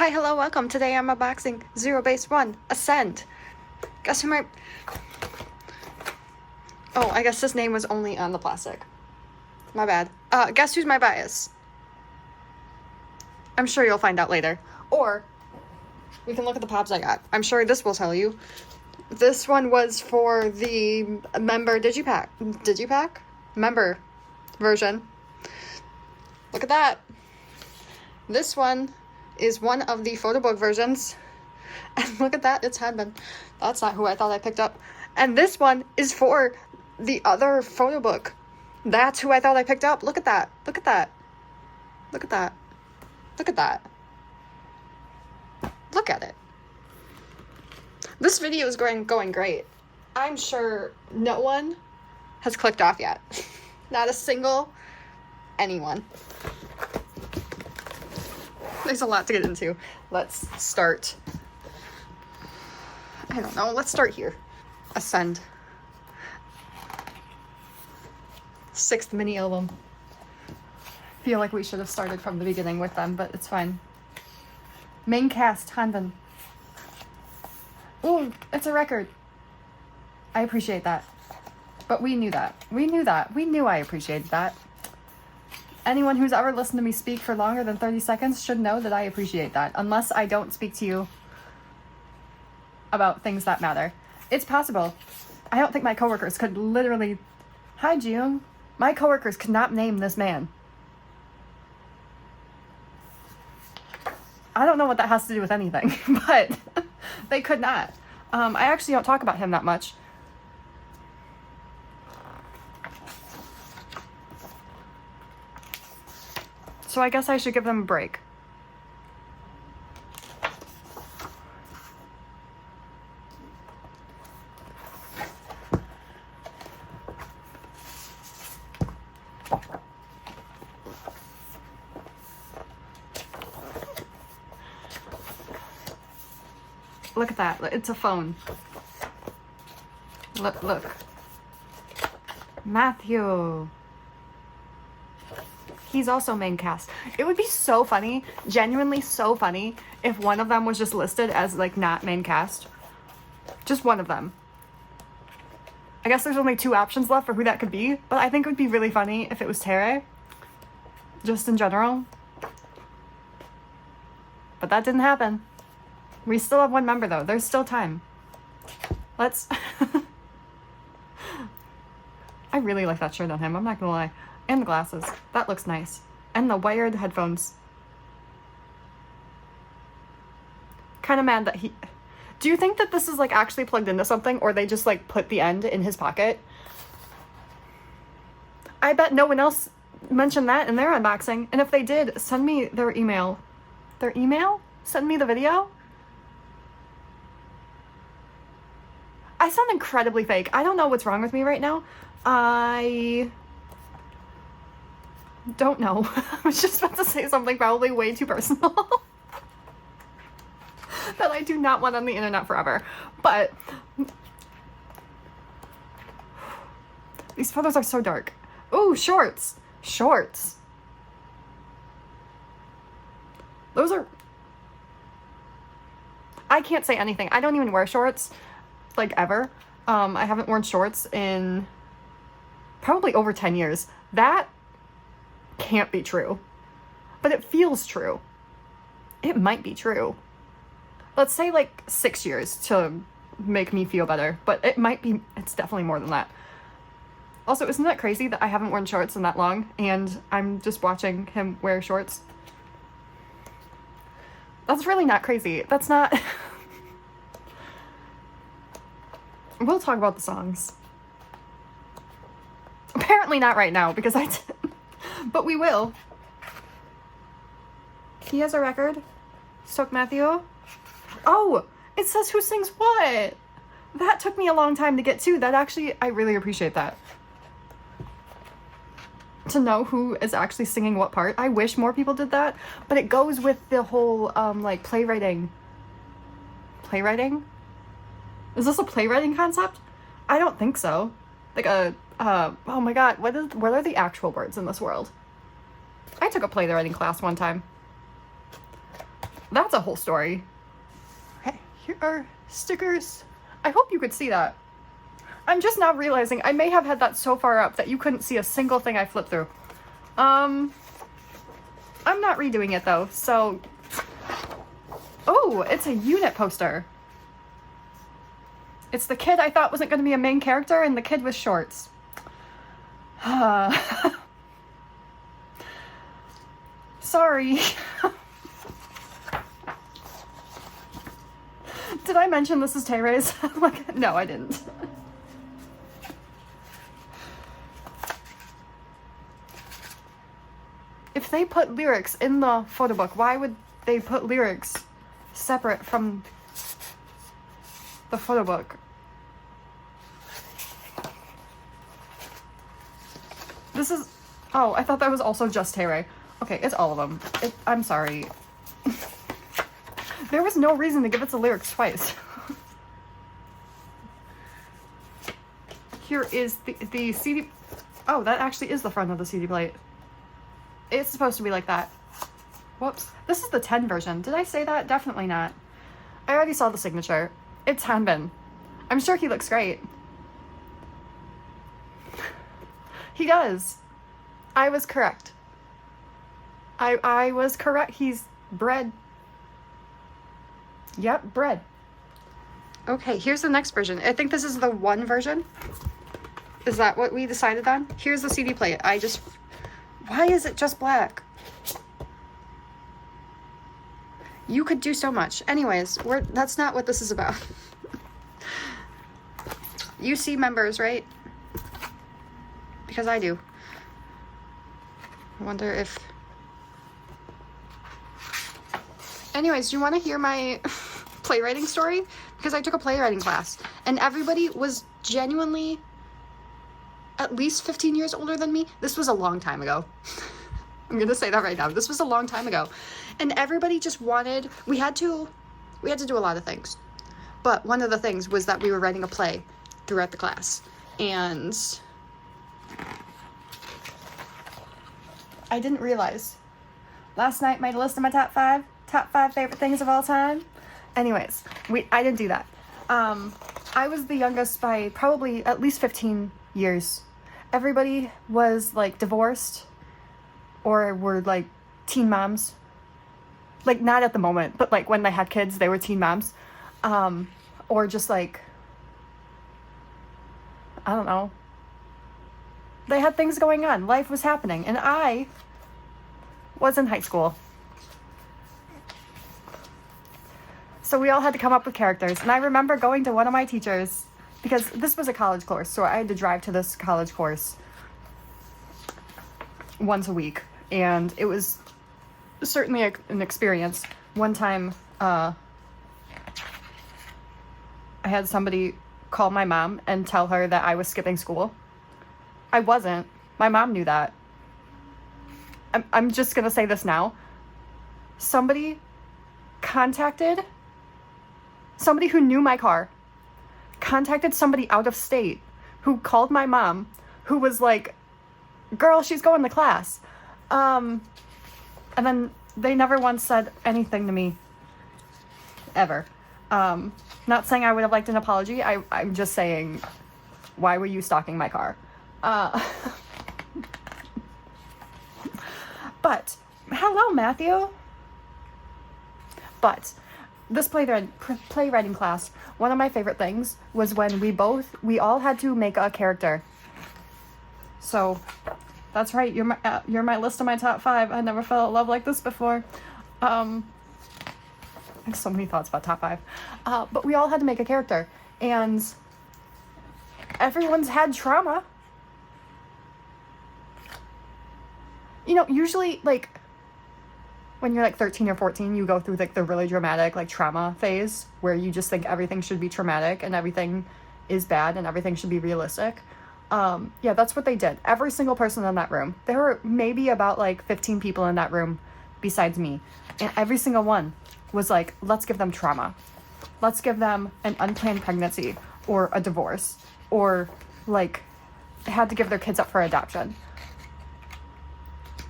Hi, hello, welcome. Today I'm unboxing Zero Base 1, Ascend. Guess who my... Oh, I guess this name was only on the plastic. My bad. Guess who's my bias? I'm sure you'll find out later. Or, we can look at the pops I got. I'm sure this will tell you. This one was for the member Digipack? Member version. Look at that. This one is one of the photo book versions. And look at that, it's headband. That's not who I thought I picked up. And this one is for the other photo book. That's who I thought I picked up. Look at that. Look at that. Look at that. Look at that. Look at it. This video is going great. I'm sure no one has clicked off yet. Not a single anyone. There's a lot to get into. Let's start. I don't know. Let's start here. Ascend. 6th mini album. Feel like we should have started from the beginning with them, but it's fine. Main cast, Hanban. Ooh, it's a record. I appreciate that. But we knew that. We knew that. We knew I appreciated that. Anyone who's ever listened to me speak for longer than 30 seconds should know that I appreciate that. Unless I don't speak to you about things that matter. It's possible. I don't think my coworkers could literally... Hi, June. My coworkers could not name this man. I don't know what that has to do with anything, but they could not. I actually don't talk about him that much. So I guess I should give them a break. Look at that. It's a phone. Look. Matthew. He's also main cast. It would be so funny, genuinely so funny, if one of them was just listed as, like, not main cast. Just one of them. I guess there's only 2 options left for who that could be, but I think it would be really funny if it was Tere. Just in general. But that didn't happen. We still have 1 member, though. There's still time. Let's... I really like that shirt on him, I'm not gonna lie. And the glasses. That looks nice. And the wired headphones. Kind of mad that he... Do you think that this is, like, actually plugged into something, or they just, like, put the end in his pocket? I bet no one else mentioned that in their unboxing. And if they did, send me their email. Their email? Send me the video? I sound incredibly fake. I don't know what's wrong with me right now. I don't know. I was just about to say something probably way too personal that I do not want on the internet forever. But these photos are so dark. Ooh, shorts. Shorts. Those are... I can't say anything. I don't even wear shorts, like, ever. I haven't worn shorts in probably over 10 years. That can't be true. But it feels true. It might be true. Let's say, like, 6 years to make me feel better. But it might be... It's definitely more than that. Also, isn't that crazy that I haven't worn shorts in that long, and I'm just watching him wear shorts? That's really not crazy. That's not... We'll talk about the songs. Apparently not right now, because I didn't. But we will. He has a record. Stoke Matthew. Oh! It says who sings what! That took me a long time to get to. That actually, I really appreciate that. To know who is actually singing what part. I wish more people did that. But it goes with the whole, like, playwriting. Playwriting? Is this a playwriting concept? I don't think so. Like a, oh my god, what are the actual words in this world? I took a playwriting class one time. That's a whole story. Okay, here are stickers. I hope you could see that. I'm just now realizing I may have had that so far up that you couldn't see a single thing I flipped through. I'm not redoing it though, so... Oh, it's a unit poster. It's the kid I thought wasn't going to be a main character and the kid with shorts. Sorry. Did I mention this is Tay-Ray's? Like, no, I didn't. If they put lyrics in the photo book, why would they put lyrics separate from the photo book? This is... Oh, I thought that was also just Tay-Ray. Okay, it's all of them. I'm sorry. There was no reason to give it the lyrics twice. Here is the CD... Oh, that actually is the front of the CD plate. It's supposed to be like that. Whoops. This is the 10 version. Did I say that? Definitely not. I already saw the signature. It's Hanbin. I'm sure he looks great. He does. I was correct. I was correct. He's bread. Yep, bread. Okay, here's the next version. I think this is the 1 version. Is that what we decided on? Here's the CD plate. Why is it just black? You could do so much. Anyways, that's not what this is about. You see members, right? Because I do. I wonder if... Anyways, do you want to hear my playwriting story? Because I took a playwriting class, and everybody was genuinely at least 15 years older than me. This was a long time ago. I'm gonna say that right now. This was a long time ago. And everybody just wanted... We had to do a lot of things. But one of the things was that we were writing a play throughout the class. And I didn't realize. Last night made a list of my top five favorite things of all time. Anyways, I didn't do that. I was the youngest by probably at least 15 years. Everybody was like divorced or were like teen moms. Like not at the moment, but like when they had kids, they were teen moms. Or just like, I don't know. They had things going on. Life was happening. And I was in high school. So we all had to come up with characters. And I remember going to one of my teachers, because this was a college course, so I had to drive to this college course once a week. And it was certainly an experience. One time, I had somebody call my mom and tell her that I was skipping school. I wasn't. My mom knew that. I'm just gonna say this now. Somebody who knew my car, contacted somebody out of state who called my mom, who was like, girl, she's going to class. And then they never once said anything to me. Ever. Not saying I would have liked an apology. I'm just saying, why were you stalking my car? But, hello, Matthew. But, this playwriting class, one of my favorite things was when we all had to make a character. So, that's right, you're my list of my top 5. I never felt love like this before. I have so many thoughts about top 5. But we all had to make a character, and everyone's had trauma. You know, usually, like, when you're, like, 13 or 14, you go through, like, the really dramatic, like, trauma phase, where you just think everything should be traumatic, and everything is bad, and everything should be realistic. Yeah, that's what they did. Every single person in that room. There were maybe about, like, 15 people in that room besides me. And every single one was like, let's give them trauma. Let's give them an unplanned pregnancy, or a divorce, or, like, had to give their kids up for adoption.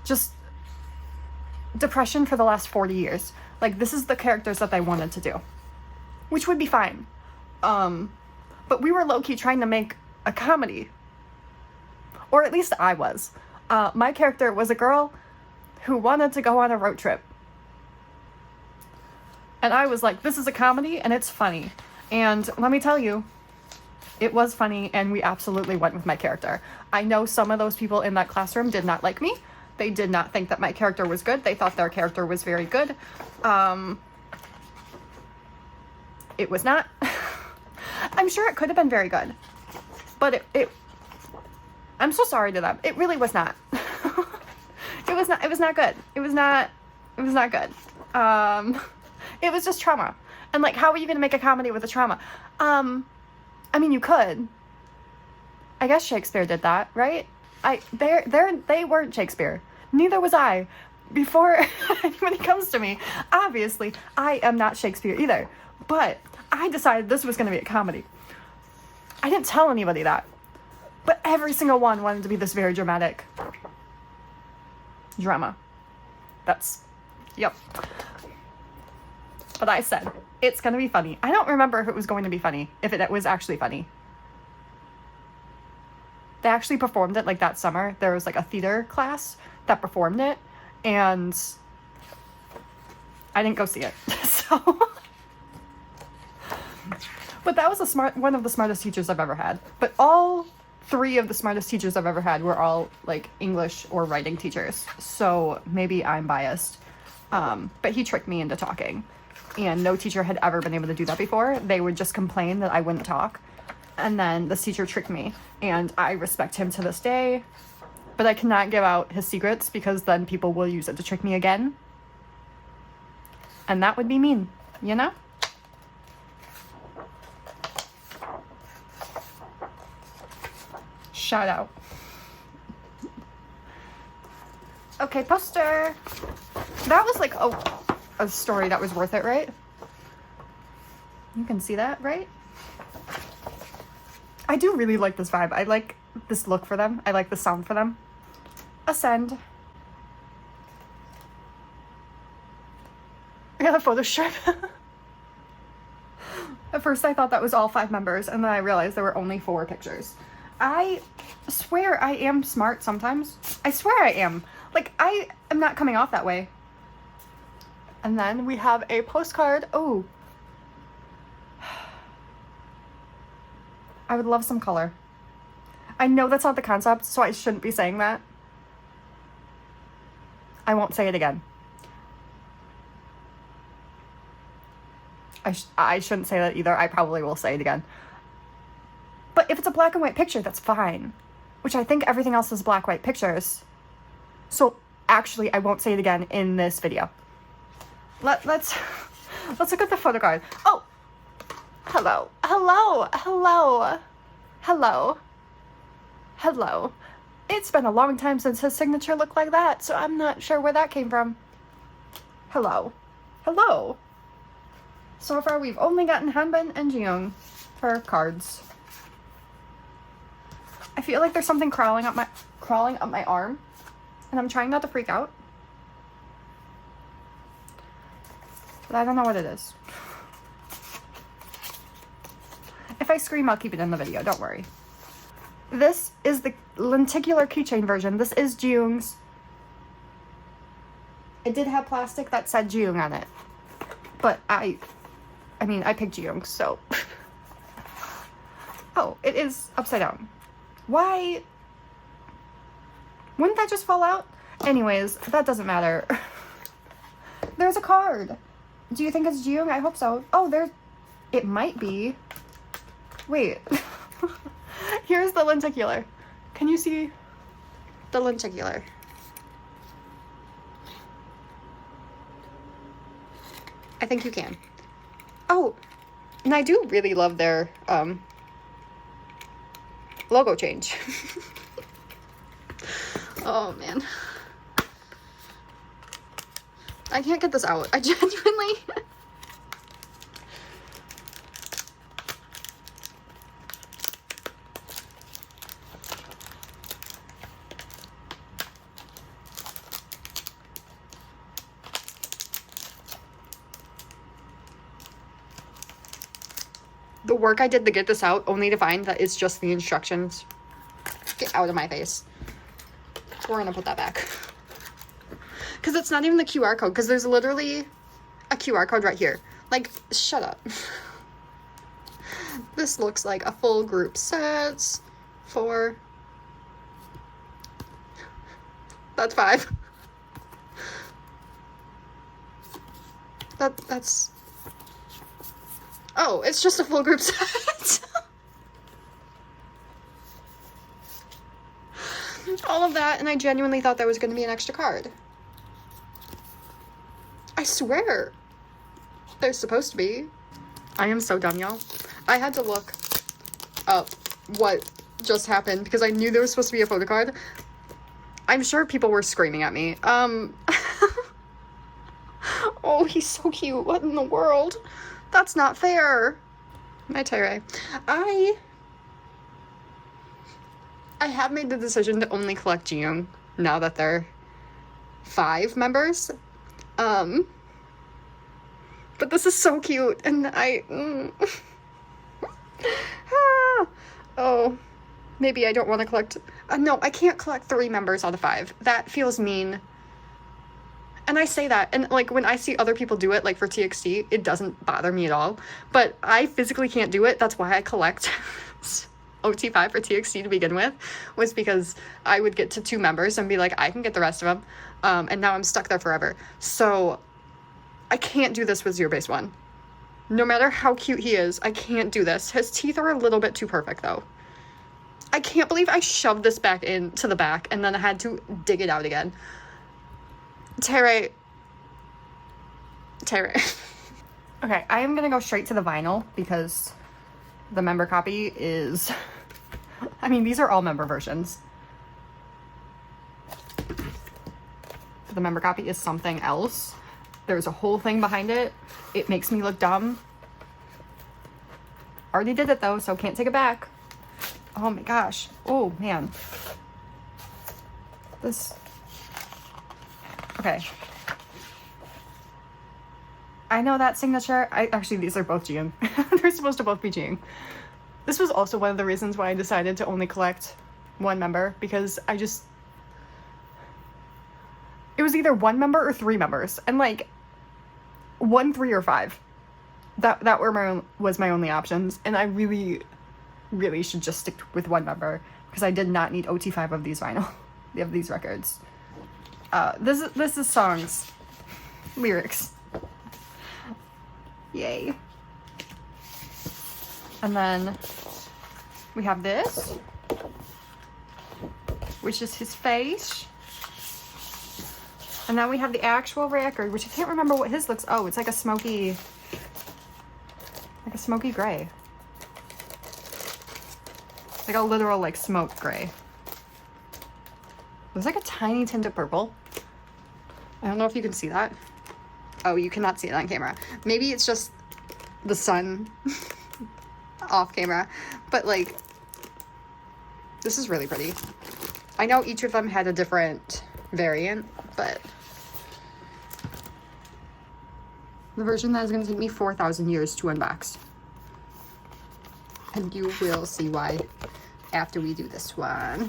Just depression for the last 40 years. Like, this is the characters that they wanted to do, which would be fine. But we were low-key trying to make a comedy. Or at least I was. My character was a girl who wanted to go on a road trip. And I was like, this is a comedy and it's funny. And let me tell you, it was funny and we absolutely went with my character. I know some of those people in that classroom did not like me. They did not think that my character was good. They thought their character was very good. It was not. I'm sure it could have been very good. But I'm so sorry to them. It really was not. It was not good. It was not good. It was just trauma. And like, how are you going to make a comedy with a trauma? I mean, you could. I guess Shakespeare did that, right? They weren't Shakespeare. Neither was I. Before anybody comes to me, obviously, I am not Shakespeare either. But I decided this was going to be a comedy. I didn't tell anybody that. But every single one wanted to be this very dramatic drama. Yep. But I said, it's going to be funny. I don't remember if it was going to be funny, if it was actually funny. They actually performed it like that summer. There was like a theater class that performed it, and I didn't go see it. So, but that was one of the smartest teachers I've ever had. But all 3 of the smartest teachers I've ever had were all like English or writing teachers. So maybe I'm biased. But he tricked me into talking. And no teacher had ever been able to do that before. They would just complain that I wouldn't talk. And then this teacher tricked me. And I respect him to this day. But I cannot give out his secrets because then people will use it to trick me again. And that would be mean, you know? Shout out. Okay, poster. That was like a story that was worth it, right? You can see that, right? I do really like this vibe. I like this look for them. I like the sound for them. Ascend. I got a photo strip. At first I thought that was all 5 members, and then I realized there were only 4 pictures. I swear I am smart sometimes. I swear I am. Like, I am not coming off that way. And then we have a postcard. Oh. I would love some color. I know that's not the concept, so I shouldn't be saying that. I won't say it again. I shouldn't say that either. I probably will say it again. But if it's a black and white picture, that's fine. Which I think everything else is black-white pictures. So actually, I won't say it again in this video. Let's look at the photo card. Oh! Hello. Hello. Hello. Hello. Hello. It's been a long time since his signature looked like that, so I'm not sure where that came from. Hello. Hello. So far, we've only gotten Hanbin and Jiyoung for cards. I feel like there's something crawling up my arm, and I'm trying not to freak out. But I don't know what it is. If I scream, I'll keep it in the video, don't worry. This is the lenticular keychain version. This is Jiyoung's. It did have plastic that said Jiyoung on it. But I picked Jiyoung, so. Oh, it is upside down. Why? Wouldn't that just fall out? Anyways, that doesn't matter. There's a card. Do you think it's Jiyoung? I hope so. Oh, it might be. Wait. Here's the lenticular. Can you see the lenticular? I think you can. Oh, and I do really love their logo change. Oh man. I can't get this out. I genuinely... the work I did to get this out, only to find that it's just the instructions. Get out of my face. We're gonna put that back. Because it's not even the QR code, because there's literally a QR code right here. Like, shut up. This looks like a full group set. 4. That's 5. That's... Oh, it's just a full group set. All of that, and I genuinely thought that was going to be an extra card. I swear. There's supposed to be. I am so dumb, y'all. I had to look up what just happened because I knew there was supposed to be a photo card. I'm sure people were screaming at me. Oh, he's so cute. What in the world? That's not fair. My Tyre. I have made the decision to only collect Jiyoung now that they're 5 members. But this is so cute, and oh, maybe I don't want to collect, no, I can't collect 3 members out of 5. That feels mean. And I say that, and like when I see other people do it, like for TXT, it doesn't bother me at all, but I physically can't do it. That's why I collect OT5 for TXT to begin with, was because I would get to 2 members and be like, I can get the rest of them, and now I'm stuck there forever. So I can't do this with Zero Base One. No matter how cute he is, I can't do this. His teeth are a little bit too perfect, though. I can't believe I shoved this back into the back and then I had to dig it out again. Tyre. Okay, I am gonna go straight to the vinyl because the member copy is... I mean, these are all member versions. The member copy is something else. There's a whole thing behind it. It makes me look dumb. Already did it though, so can't take it back. Oh my gosh. Oh man. This... Okay. I know that signature. Actually, these are both Jiyoung. They're supposed to both be Jiyoung. This was also one of the reasons why I decided to only collect 1 member, because I just... It was either 1 member or 3 members, and like 1, 3, or 5. That was my only options, and I really should just stick with 1 member because I did not need OT5 of these vinyl, of these records. This is songs, lyrics. Yay. And then we have this, which is his face. And then we have the actual record, which I can't remember what his looks. Oh, it's like a smoky gray. Like a literal like smoke gray. There's like a tiny tint of purple. I don't know if you can see that. Oh, you cannot see it on camera. Maybe it's just the sun off camera, but like, this is really pretty. I know each of them had a different variant, but the version that is going to take me 4,000 years to unbox. And you will see why after we do this one.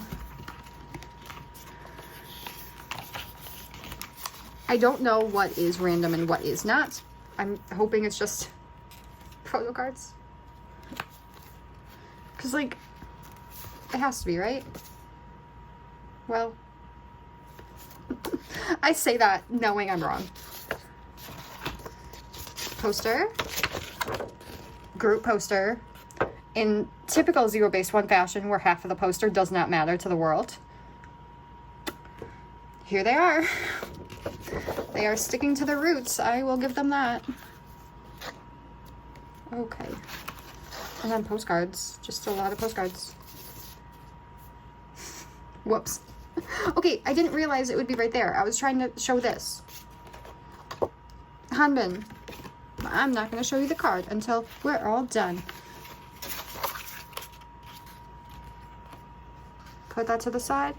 I don't know what is random and what is not. I'm hoping it's just photo cards. Because, like, it has to be, right? Well, I say that knowing I'm wrong. Poster. Group poster. In typical Zero Base One fashion, where half of the poster does not matter to the world. Here they are. They are sticking to their roots. I will give them that. Okay. And then postcards. Just a lot of postcards. Whoops. Okay, I didn't realize it would be right there. I was trying to show this. Hanbin. I'm not going to show you the card until we're all done. Put that to the side.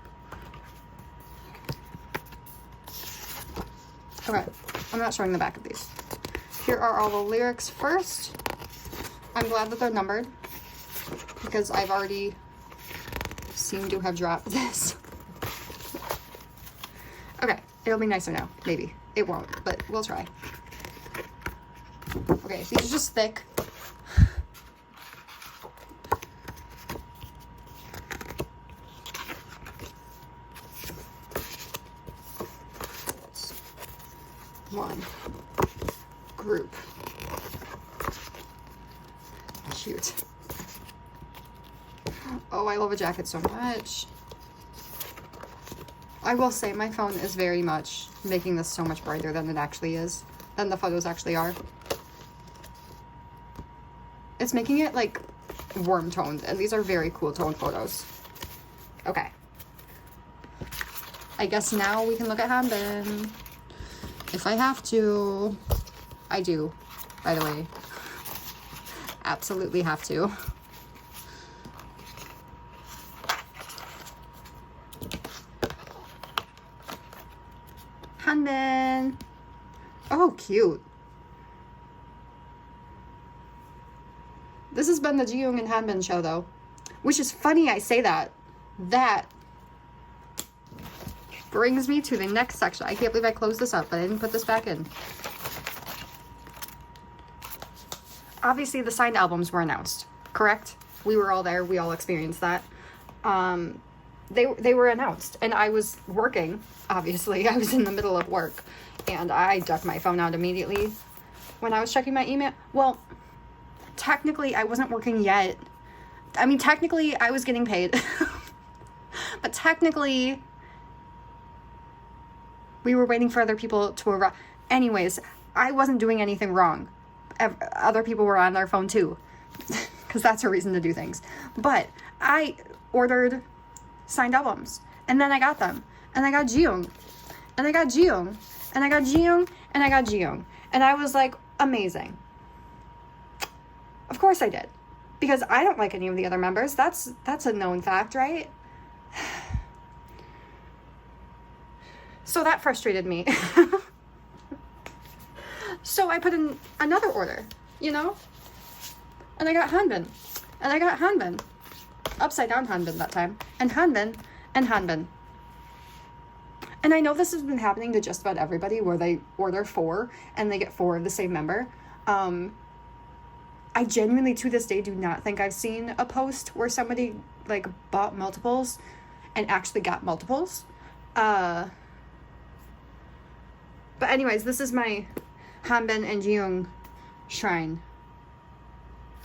Okay, I'm not showing the back of these. Here are all the lyrics first. I'm glad that they're numbered because I've already seemed to have dropped this. Okay, it'll be nicer now. Maybe. It won't, but we'll try. Okay, these are just thick. One group. Cute. Oh, I love a jacket so much. I will say my phone is very much making this so much brighter than it actually is, than the photos actually are. It's making it like warm toned, and these are very cool toned photos. Okay. I guess now we can look at Hanbin. If I have to. I do, by the way. Absolutely have to. Hanbin. Oh, cute. This has been the Jiyoung and Hanbin show, though. Which is funny I say that. That brings me to the next section. I can't believe I closed this up, but I didn't put this back in. Obviously, the signed albums were announced, correct? We were all there. We all experienced that. They were announced, and I was working, obviously. I was in the middle of work, and I ducked my phone out immediately when I was checking my email. Well, technically, I wasn't working yet. I mean, technically, I was getting paid. But technically, we were waiting for other people to arrive. Anyways, I wasn't doing anything wrong. Other people were on their phone too, because that's a reason to do things. But I ordered signed albums, and then I got them, and I got Jiyoung, and I got Jiyoung, and I got Jiyoung, and I got Jiyoung, and I was like, amazing. Of course I did, because I don't like any of the other members. That's a known fact, right? So that frustrated me. So I put in another order, you know? And I got Hanbin. And I got Hanbin. Upside down Hanbin that time. And Hanbin. And Hanbin. And I know this has been happening to just about everybody where they order 4 and they get 4 of the same member. I genuinely, to this day, do not think I've seen a post where somebody, like, bought multiples and actually got multiples. But anyways, this is my Hanbin and Jiyoung shrine.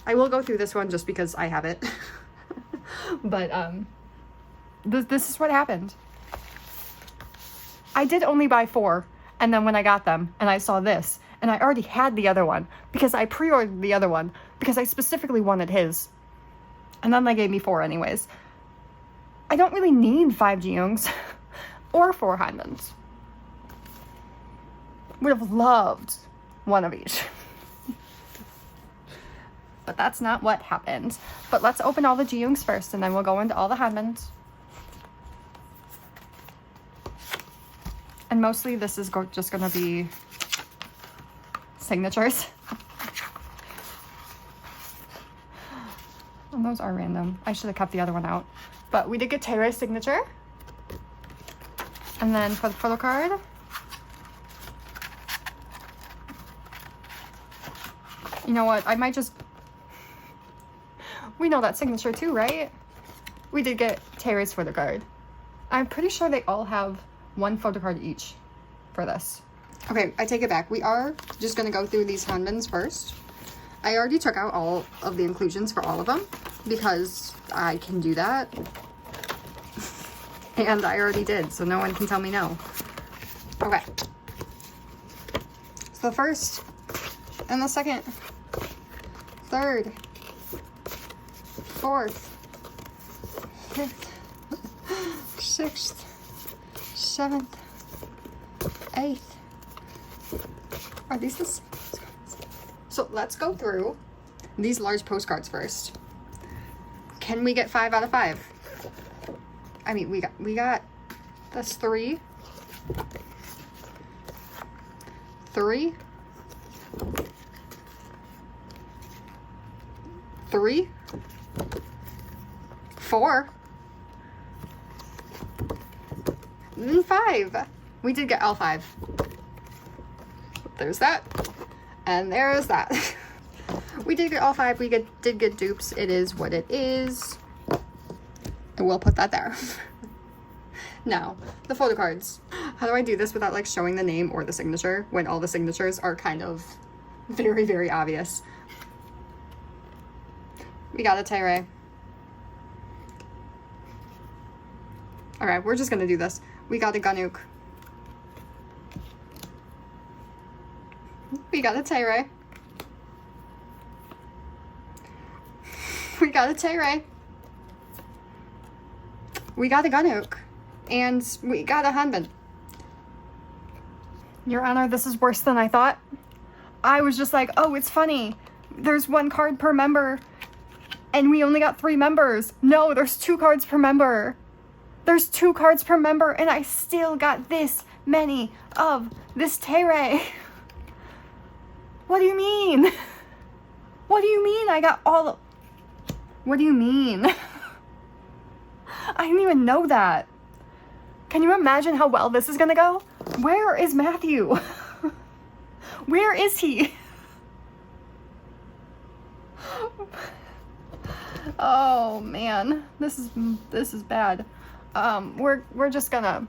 I will go through this one just because I have it. But this is what happened. I did only buy 4, and then when I got them and I saw this, and I already had the other one because I pre-ordered the other one because I specifically wanted his, and then they gave me 4 anyways. I don't really need 5 Jiyoungs or 4 Hanbins. Would have loved one of each. But that's not what happened. But let's open all the Jiyoungs first, and then we'll go into all the Hanbins. And mostly this is just going to be signatures. And those are random. I should have kept the other one out. But we did get Taere's signature. And then for the photo card, you know what? I might just... We know that signature too, right? We did get Taere's photo card. I'm pretty sure they all have 1 photo card each for this. Okay, I take it back. We are just going to go through these Hanbins first. I already took out all of the inclusions for all of them because I can do that. And I already did, so no one can tell me no. Okay. So the first and the second, third, fourth, fifth, sixth, seventh, eighth. Are these the same? So let's go through these large postcards first. Can we get 5 out of 5? I mean, we got that's 3. 3. 3, 4, and 5. We did get all 5. There's that. And there's that. We did get all 5. We did get dupes. It is what it is. And we'll put that there. Now, the photo cards. How do I do this without like showing the name or the signature when all the signatures are kind of very, very obvious? We got a Tyre. Alright, we're just gonna do this. We got a goooooo. We got a Tyre. We got a Tyre. We got a goooooo. And we got a Hanbin. Your Honor, this is worse than I thought. I was just like, oh, it's funny. There's 1 card per member. And we only got 3 members. No, there's 2 cards per member. There's 2 cards per member. And I still got this many of this Tyre. What do you mean? What do you mean I got all of... What do you mean? I didn't even know that. Can you imagine how well this is gonna go? Where is Matthew? Where is he? Oh man, this is bad. We're just gonna...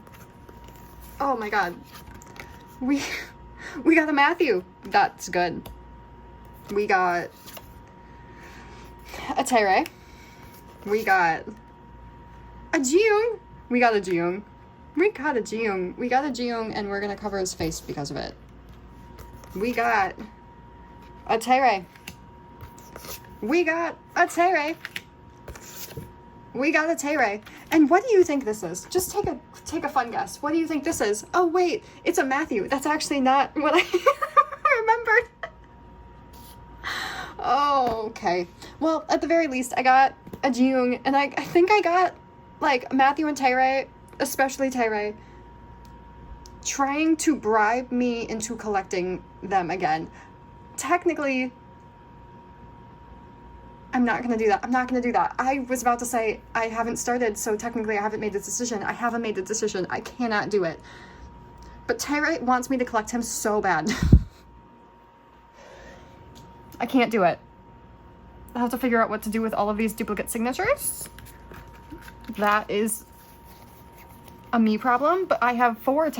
Oh my god. We got a Matthew. That's good. We got a Tyre. We got a Jiyoung. We got a Jiyoung. We got a Jiyoung. We got a Jiyoung, and we're gonna cover his face because of it. We got a Tyre. We got a Tyre. We got a Tyre. And what do you think this is? Just take a fun guess. What do you think this is? Oh wait, it's a Matthew. That's actually not what I remembered. Oh, okay. Well, at the very least, I got a Jiyoung, and I think I got like Matthew and Tyre, especially Tyre, trying to bribe me into collecting them again. Technically, I'm not gonna do that. I'm not gonna do that. I was about to say I haven't started, so technically I haven't made a decision. I haven't made a decision. I cannot do it. But Tyre wants me to collect him so bad. I can't do it. I have to figure out what to do with all of these duplicate signatures. That is a me problem, but I have 5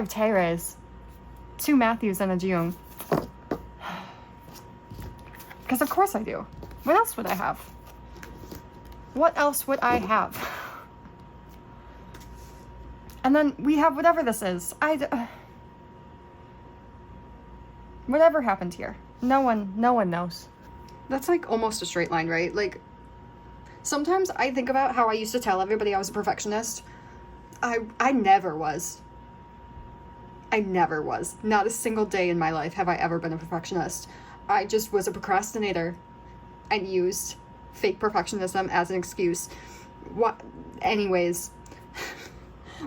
Tyres, 2 Matthews and a Jiyoung. Because of course I do. What else would I have? What else would I have? And then we have whatever this is. Whatever happened here. No one knows. That's like almost a straight line, right? Like, sometimes I think about how I used to tell everybody I was a perfectionist. I never was. I never was. Not a single day in my life have I ever been a perfectionist. I just was a procrastinator and used fake perfectionism as an excuse. Anyways,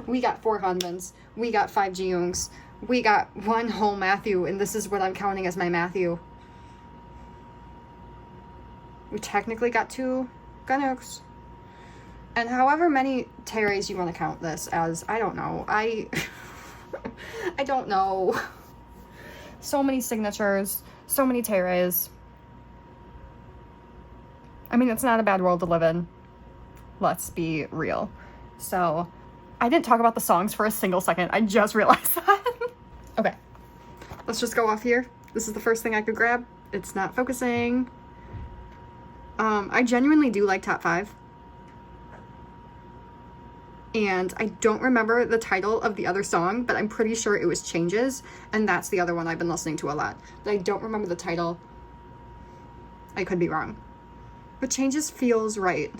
we got 4 Hanbins. We got 5 Jiyoungs. We got 1 whole Matthew, and this is what I'm counting as my Matthew. We technically got 2 goonooos. And however many Tyres you want to count this as, I don't know. I don't know. So many signatures, so many Tyres. I mean, it's not a bad world to live in. Let's be real. So, I didn't talk about the songs for a single second. I just realized that. Okay. Let's just go off here. This is the first thing I could grab. It's not focusing. I genuinely do like top 5. And I don't remember the title of the other song, but I'm pretty sure it was Changes, and that's the other one I've been listening to a lot. But I don't remember the title. I could be wrong. But Changes feels right.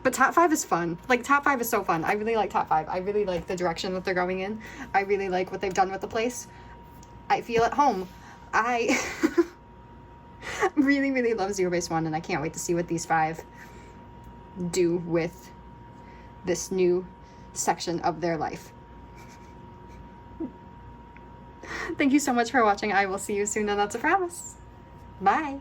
But top 5 is fun. Like, top 5 is so fun. I really like top 5. I really like the direction that they're going in. I really like what they've done with the place. I feel at home. I really, really love zerobaseone, and I can't wait to see what these 5 do with this new section of their life. Thank you so much for watching. I will see you soon, and that's a promise. Bye.